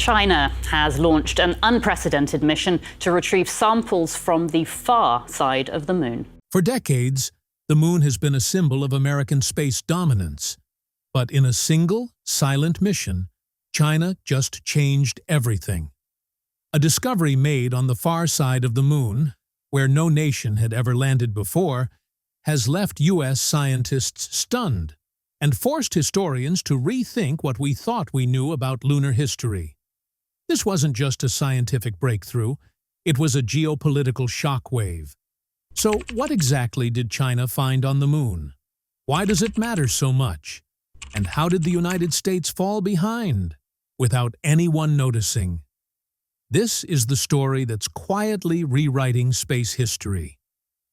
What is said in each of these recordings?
China has launched an unprecedented mission to retrieve samples from the far side of the moon. For decades, the moon has been a symbol of American space dominance. But in a single, silent mission, China just changed everything. A discovery made on the far side of the moon, where no nation had ever landed before, has left U.S. scientists stunned and forced historians to rethink what we thought we knew about lunar history. This wasn't just a scientific breakthrough, it was a geopolitical shockwave. So what exactly did China find on the moon? Why does it matter so much? And how did the United States fall behind without anyone noticing? This is the story that's quietly rewriting space history.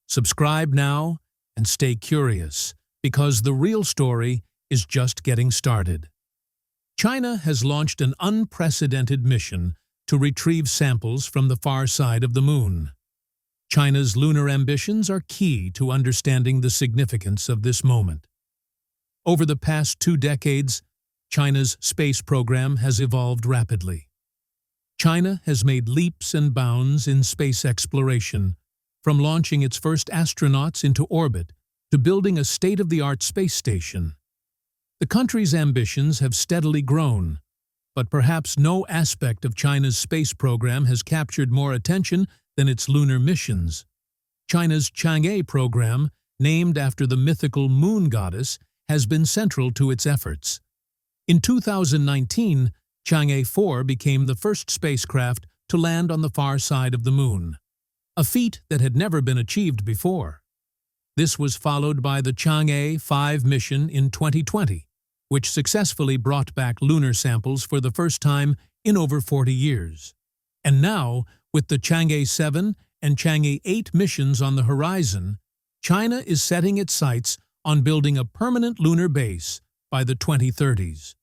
Subscribe now and stay curious, because the real story is just getting started. China has launched an unprecedented mission to retrieve samples from the far side of the moon. China's lunar ambitions are key to understanding the significance of this moment. Over the past 2 decades, China's space program has evolved rapidly. China has made leaps and bounds in space exploration, from launching its first astronauts into orbit to building a state-of-the-art space station. The country's ambitions have steadily grown, but perhaps no aspect of China's space program has captured more attention than its lunar missions. China's Chang'e program, named after the mythical moon goddess, has been central to its efforts. In 2019, Chang'e 4 became the first spacecraft to land on the far side of the moon, a feat that had never been achieved before. This was followed by the Chang'e 5 mission in 2020, which successfully brought back lunar samples for the first time in over 40 years. And now, with the Chang'e 7 and Chang'e 8 missions on the horizon, China is setting its sights on building a permanent lunar base by the 2030s.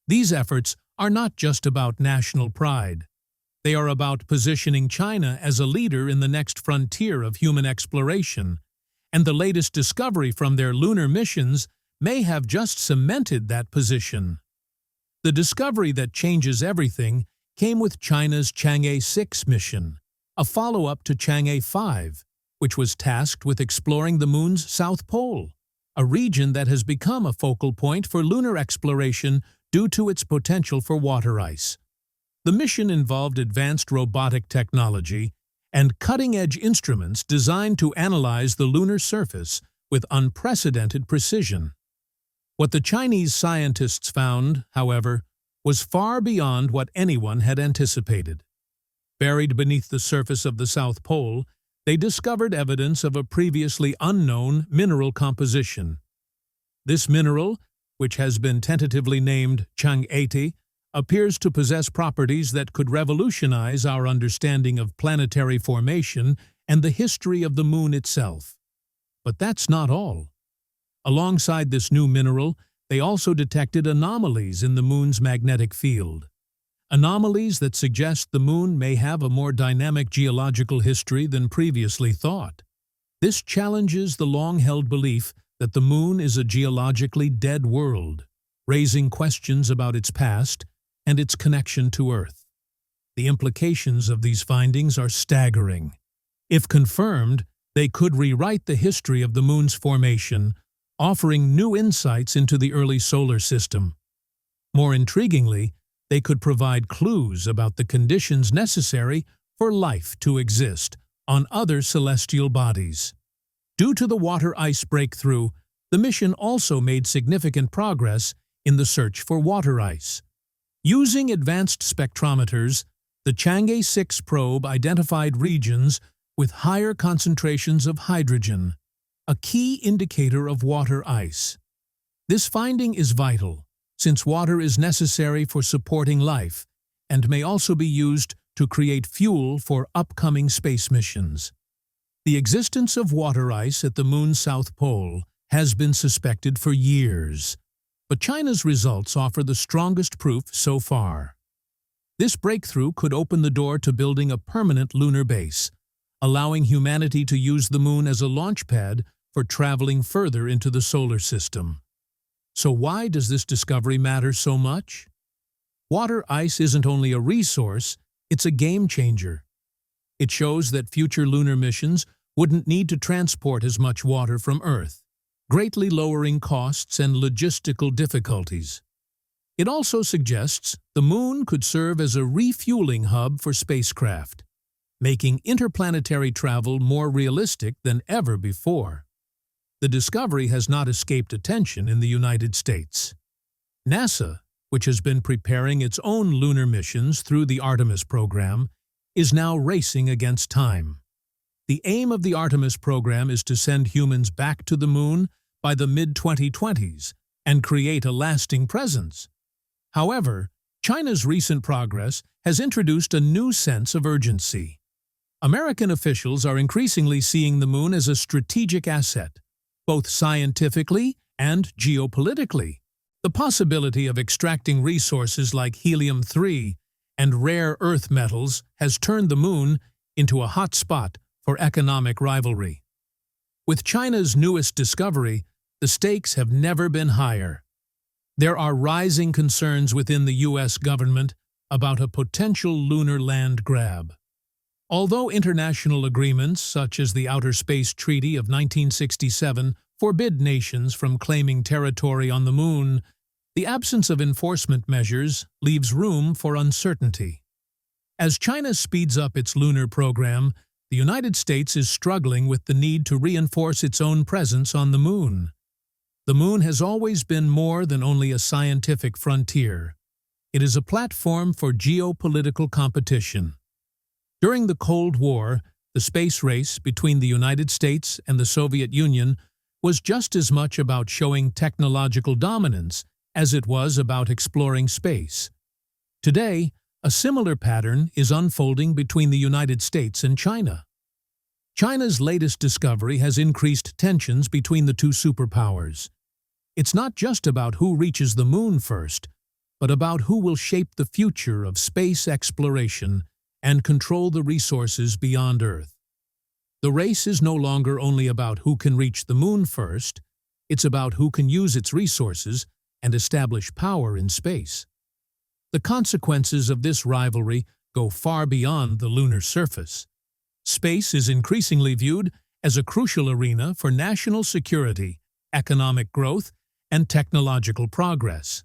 These efforts are not just about national pride. They are about positioning China as a leader in the next frontier of human exploration, and the latest discovery from their lunar missions may have just cemented that position. The discovery that changes everything came with China's Chang'e 6 mission, a follow-up to Chang'e 5, which was tasked with exploring the moon's south pole, a region that has become a focal point for lunar exploration due to its potential for water ice. The mission involved advanced robotic technology and cutting-edge instruments designed to analyze the lunar surface with unprecedented precision. What the Chinese scientists found, however, was far beyond what anyone had anticipated. Buried beneath the surface of the South Pole, they discovered evidence of a previously unknown mineral composition. This mineral, which has been tentatively named Chang'e, appears to possess properties that could revolutionize our understanding of planetary formation and the history of the moon itself. But that's not all. Alongside this new mineral, they also detected anomalies in the moon's magnetic field. Anomalies that suggest the moon may have a more dynamic geological history than previously thought. This challenges the long-held belief that the moon is a geologically dead world, raising questions about its past and its connection to Earth. The implications of these findings are staggering. If confirmed, they could rewrite the history of the moon's formation, offering new insights into the early solar system. More intriguingly, they could provide clues about the conditions necessary for life to exist on other celestial bodies. Due to the water ice breakthrough, the mission also made significant progress in the search for water ice. Using advanced spectrometers, the Chang'e 6 probe identified regions with higher concentrations of hydrogen, a key indicator of water ice. This finding is vital, since water is necessary for supporting life and may also be used to create fuel for upcoming space missions. The existence of water ice at the moon's south pole has been suspected for years, but China's results offer the strongest proof so far. This breakthrough could open the door to building a permanent lunar base, allowing humanity to use the moon as a launchpad for traveling further into the solar system. So why does this discovery matter so much? water ice isn't only a resource, it's a game changer. It shows that future lunar missions wouldn't need to transport as much water from Earth, greatly lowering costs and logistical difficulties. It also suggests the Moon could serve as a refueling hub for spacecraft, making interplanetary travel more realistic than ever before. The discovery has not escaped attention in the United States. NASA, which has been preparing its own lunar missions through the Artemis program, is now racing against time. The aim of the Artemis program is to send humans back to the Moon by the mid-2020s and create a lasting presence. However, China's recent progress has introduced a new sense of urgency. American officials are increasingly seeing the Moon as a strategic asset, both scientifically and geopolitically. The possibility of extracting resources like helium-3 and rare earth metals has turned the Moon into a hot spot for economic rivalry. With China's newest discovery, the stakes have never been higher. There are rising concerns within the U.S. government about a potential lunar land grab. Although international agreements such as the Outer Space Treaty of 1967 forbid nations from claiming territory on the Moon, the absence of enforcement measures leaves room for uncertainty. As China speeds up its lunar program, the United States is struggling with the need to reinforce its own presence on the Moon. The Moon has always been more than only a scientific frontier. It is a platform for geopolitical competition. During the Cold War, the space race between the United States and the Soviet Union was just as much about showing technological dominance as it was about exploring space. Today, a similar pattern is unfolding between the United States and China. China's latest discovery has increased tensions between the two superpowers. It's not just about who reaches the Moon first, but about who will shape the future of space exploration and control the resources beyond Earth. The race is no longer only about who can reach the Moon first, it's about who can use its resources and establish power in space. The consequences of this rivalry go far beyond the lunar surface. Space is increasingly viewed as a crucial arena for national security, economic growth, and technological progress.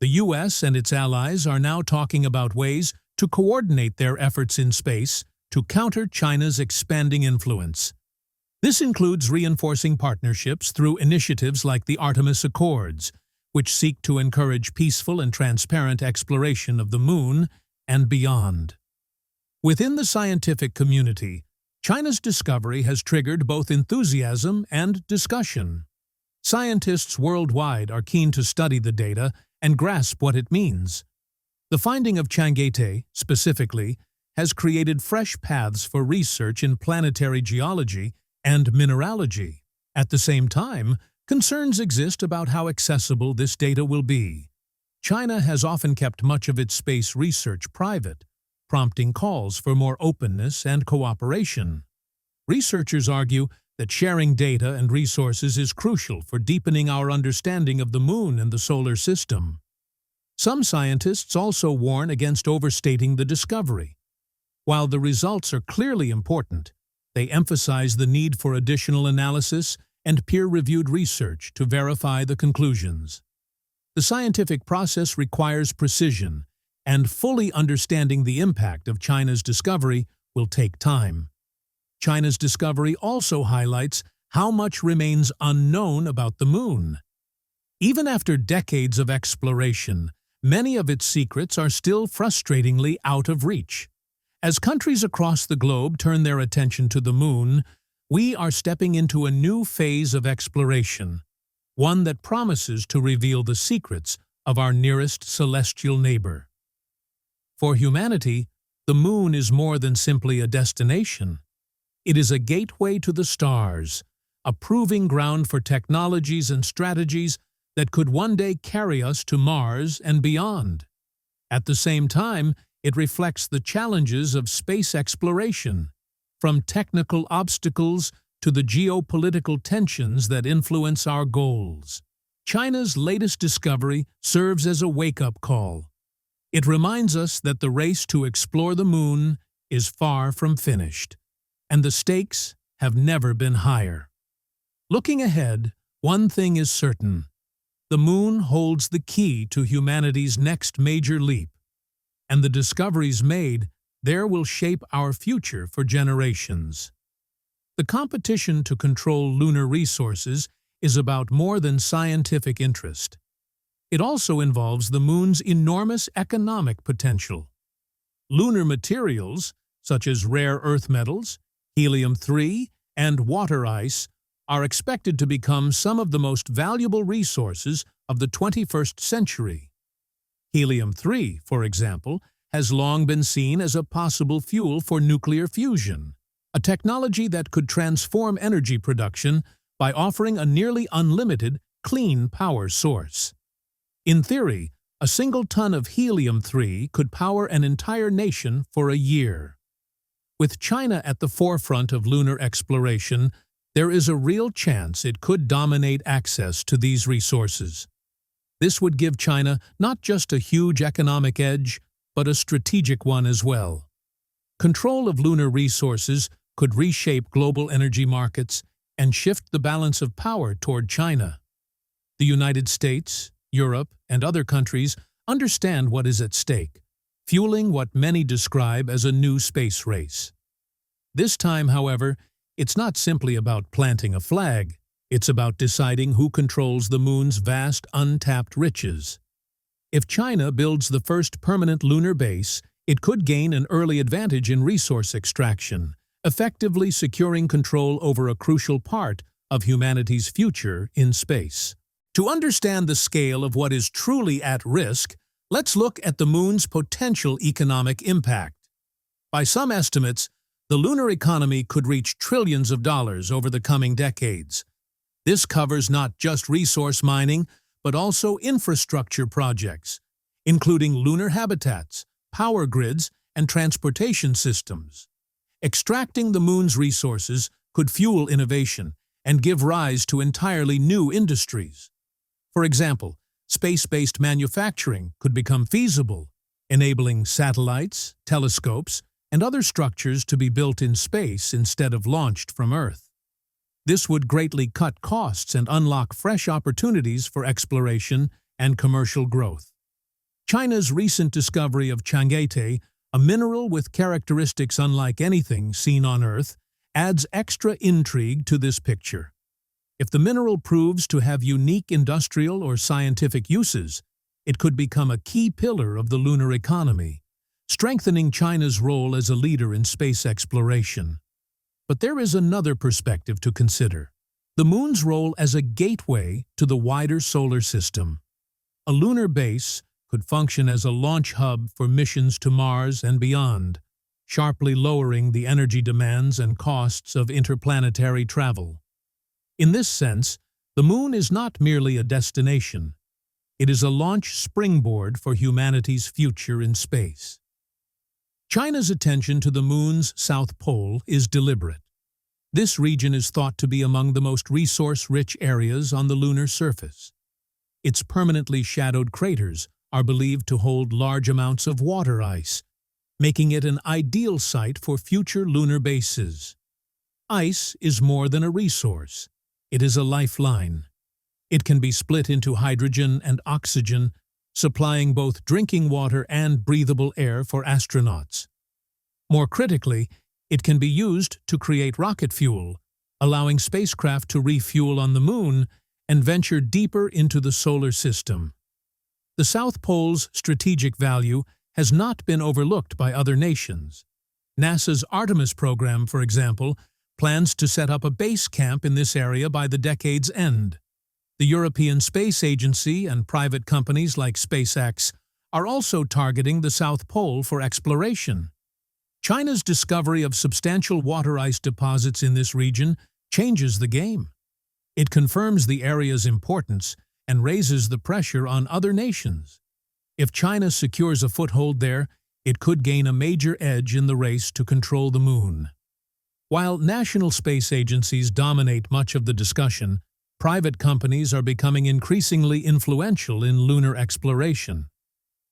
The U.S. and its allies are now talking about ways to coordinate their efforts in space to counter China's expanding influence. This includes reinforcing partnerships through initiatives like the Artemis Accords, which seek to encourage peaceful and transparent exploration of the Moon and beyond. Within the scientific community, China's discovery has triggered both enthusiasm and discussion. Scientists worldwide are keen to study the data and grasp what it means. The finding of Chang'e, specifically, has created fresh paths for research in planetary geology and mineralogy. At the same time, concerns exist about how accessible this data will be. China has often kept much of its space research private, prompting calls for more openness and cooperation. Researchers argue that sharing data and resources is crucial for deepening our understanding of the Moon and the solar system. Some scientists also warn against overstating the discovery. While the results are clearly important, they emphasize the need for additional analysis and peer-reviewed research to verify the conclusions. The scientific process requires precision, and fully understanding the impact of China's discovery will take time. China's discovery also highlights how much remains unknown about the Moon. Even after decades of exploration, many of its secrets are still frustratingly out of reach. As countries across the globe turn their attention to the Moon, we are stepping into a new phase of exploration, one that promises to reveal the secrets of our nearest celestial neighbor. For humanity, the Moon is more than simply a destination. It is a gateway to the stars, a proving ground for technologies and strategies that could one day carry us to Mars and beyond. At the same time, it reflects the challenges of space exploration, from technical obstacles to the geopolitical tensions that influence our goals. China's latest discovery serves as a wake-up call. It reminds us that the race to explore the moon is far from finished, and the stakes have never been higher. Looking ahead, one thing is certain. The moon holds the key to humanity's next major leap, and the discoveries made there will shape our future for generations. The competition to control lunar resources is about more than scientific interest. It also involves the moon's enormous economic potential. Lunar materials, such as rare earth metals, helium-3, and water ice, are expected to become some of the most valuable resources of the 21st century. Helium-3, for example, has long been seen as a possible fuel for nuclear fusion, a technology that could transform energy production by offering a nearly unlimited, clean power source. In theory, a single ton of helium-3 could power an entire nation for a year. With China at the forefront of lunar exploration, there is a real chance it could dominate access to these resources. This would give China not just a huge economic edge, but a strategic one as well. Control of lunar resources could reshape global energy markets and shift the balance of power toward China. The United States, Europe, and other countries understand what is at stake, fueling what many describe as a new space race. This time, however, it's not simply about planting a flag. It's about deciding who controls the moon's vast, untapped riches. If China builds the first permanent lunar base, it could gain an early advantage in resource extraction, effectively securing control over a crucial part of humanity's future in space. To understand the scale of what is truly at risk, let's look at the moon's potential economic impact. By some estimates, the lunar economy could reach trillions of dollars over the coming decades. This covers not just resource mining, but also infrastructure projects, including lunar habitats, power grids, and transportation systems. Extracting the moon's resources could fuel innovation and give rise to entirely new industries. For example, space-based manufacturing could become feasible, enabling satellites, telescopes, and other structures to be built in space instead of launched from Earth. This would greatly cut costs and unlock fresh opportunities for exploration and commercial growth. China's recent discovery of Chang'e, a mineral with characteristics unlike anything seen on Earth, adds extra intrigue to this picture. If the mineral proves to have unique industrial or scientific uses, it could become a key pillar of the lunar economy, strengthening China's role as a leader in space exploration. But there is another perspective to consider: the moon's role as a gateway to the wider solar system. A lunar base could function as a launch hub for missions to Mars and beyond, sharply lowering the energy demands and costs of interplanetary travel. In this sense, the moon is not merely a destination. It is a launch springboard for humanity's future in space. China's attention to the moon's south pole is deliberate. This region is thought to be among the most resource-rich areas on the lunar surface. Its permanently shadowed craters are believed to hold large amounts of water ice, making it an ideal site for future lunar bases. Ice is more than a resource. It is a lifeline. It can be split into hydrogen and oxygen, supplying both drinking water and breathable air for astronauts. More critically, it can be used to create rocket fuel, allowing spacecraft to refuel on the moon and venture deeper into the solar system. The South Pole's strategic value has not been overlooked by other nations. NASA's Artemis program, for example, plans to set up a base camp in this area by the decade's end. The European Space Agency and private companies like SpaceX are also targeting the South Pole for exploration. China's discovery of substantial water ice deposits in this region changes the game. It confirms the area's importance and raises the pressure on other nations. If China secures a foothold there, it could gain a major edge in the race to control the moon. While national space agencies dominate much of the discussion, private companies are becoming increasingly influential in lunar exploration.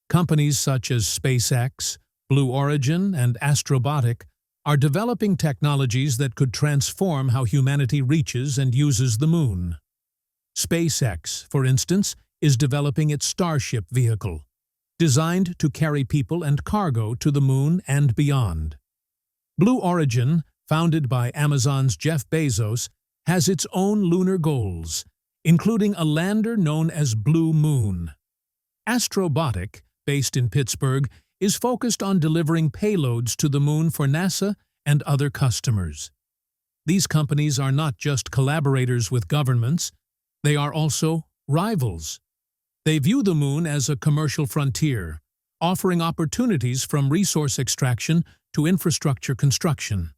Companies such as SpaceX, Blue Origin, and Astrobotic are developing technologies that could transform how humanity reaches and uses the moon. SpaceX, for instance, is developing its Starship vehicle, designed to carry people and cargo to the moon and beyond. Blue Origin, founded by Amazon's Jeff Bezos, has its own lunar goals, including a lander known as Blue Moon. Astrobotic, based in Pittsburgh, is focused on delivering payloads to the moon for NASA and other customers. These companies are not just collaborators with governments, they are also rivals. They view the moon as a commercial frontier, offering opportunities from resource extraction to infrastructure construction.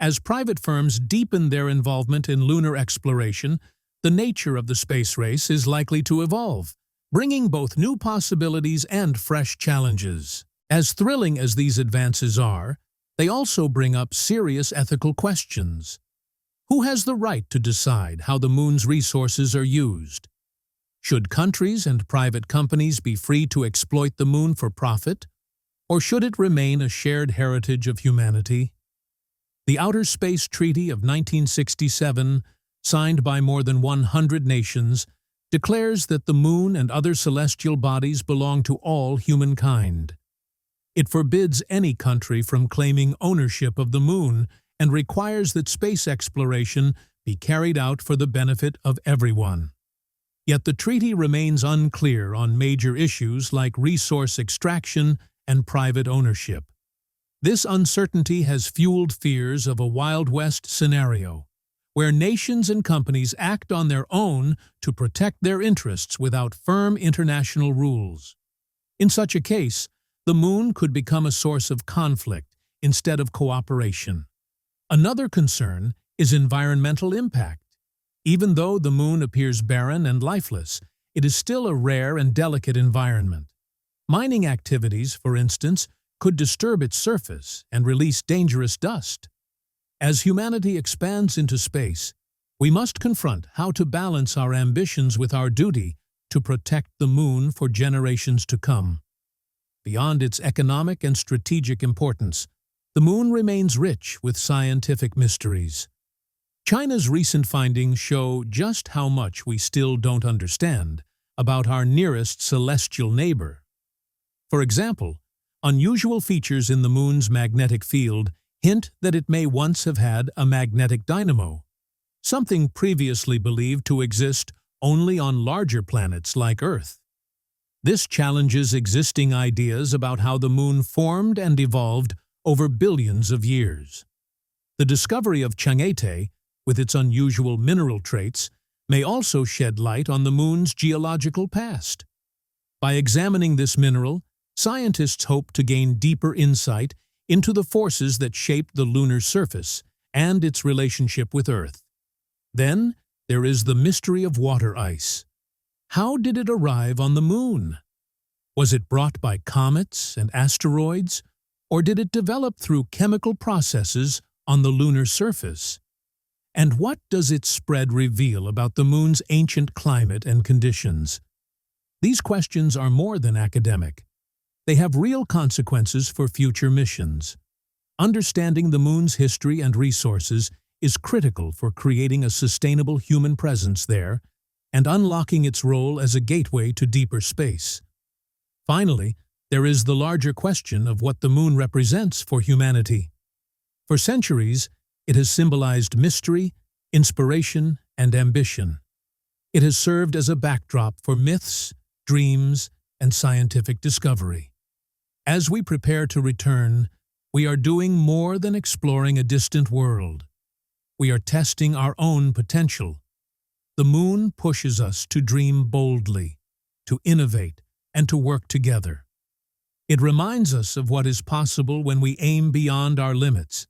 As private firms deepen their involvement in lunar exploration, the nature of the space race is likely to evolve, bringing both new possibilities and fresh challenges. As thrilling as these advances are, they also bring up serious ethical questions. Who has the right to decide how the moon's resources are used? Should countries and private companies be free to exploit the moon for profit? Or should it remain a shared heritage of humanity? The Outer Space Treaty of 1967, signed by more than 100 nations, declares that the moon and other celestial bodies belong to all humankind. It forbids any country from claiming ownership of the moon and requires that space exploration be carried out for the benefit of everyone. Yet the treaty remains unclear on major issues like resource extraction and private ownership. This uncertainty has fueled fears of a Wild West scenario, where nations and companies act on their own to protect their interests without firm international rules. In such a case, the moon could become a source of conflict instead of cooperation. Another concern is environmental impact. Even though the moon appears barren and lifeless, it is still a rare and delicate environment. Mining activities, for instance, could disturb its surface and release dangerous dust. As humanity expands into space, we must confront how to balance our ambitions with our duty to protect the moon for generations to come. Beyond its economic and strategic importance, the moon remains rich with scientific mysteries. China's recent findings show just how much we still don't understand about our nearest celestial neighbor. For example, unusual features in the moon's magnetic field hint that it may once have had a magnetic dynamo, something previously believed to exist only on larger planets like Earth. This challenges existing ideas about how the moon formed and evolved over billions of years. The discovery of Chang'e, with its unusual mineral traits, may also shed light on the moon's geological past. By examining this mineral, scientists hope to gain deeper insight into the forces that shaped the lunar surface and its relationship with Earth. Then, there is the mystery of water ice. How did it arrive on the moon? Was it brought by comets and asteroids, or did it develop through chemical processes on the lunar surface? And what does its spread reveal about the moon's ancient climate and conditions? These questions are more than academic. They have real consequences for future missions. Understanding the moon's history and resources is critical for creating a sustainable human presence there and unlocking its role as a gateway to deeper space. Finally, there is the larger question of what the moon represents for humanity. For centuries, it has symbolized mystery, inspiration, and ambition. It has served as a backdrop for myths, dreams, and scientific discovery. As we prepare to return, we are doing more than exploring a distant world. We are testing our own potential. The moon pushes us to dream boldly, to innovate, and to work together. It reminds us of what is possible when we aim beyond our limits.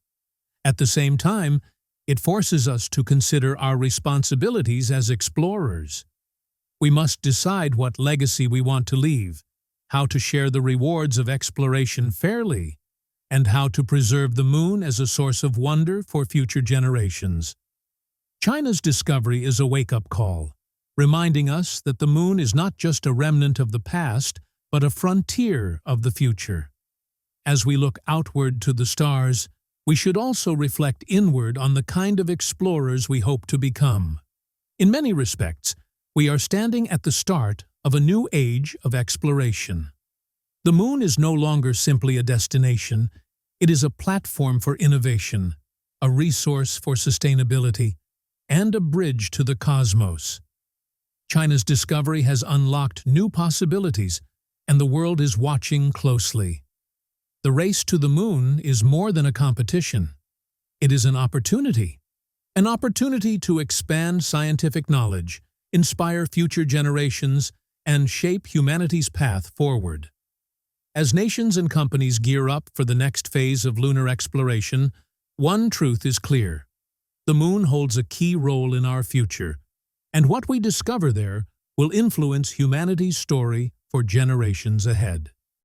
At the same time, it forces us to consider our responsibilities as explorers. We must decide what legacy we want to leave, how to share the rewards of exploration fairly, and how to preserve the moon as a source of wonder for future generations. China's discovery is a wake-up call, reminding us that the moon is not just a remnant of the past, but a frontier of the future. As we look outward to the stars, we should also reflect inward on the kind of explorers we hope to become. In many respects, we are standing at the start of a new age of exploration. The moon is no longer simply a destination, it is a platform for innovation, a resource for sustainability, and a bridge to the cosmos. China's discovery has unlocked new possibilities, and the world is watching closely. The race to the moon is more than a competition. It is an opportunity to expand scientific knowledge, inspire future generations, and shape humanity's path forward. As nations and companies gear up for the next phase of lunar exploration, one truth is clear. The moon holds a key role in our future, and what we discover there will influence humanity's story for generations ahead.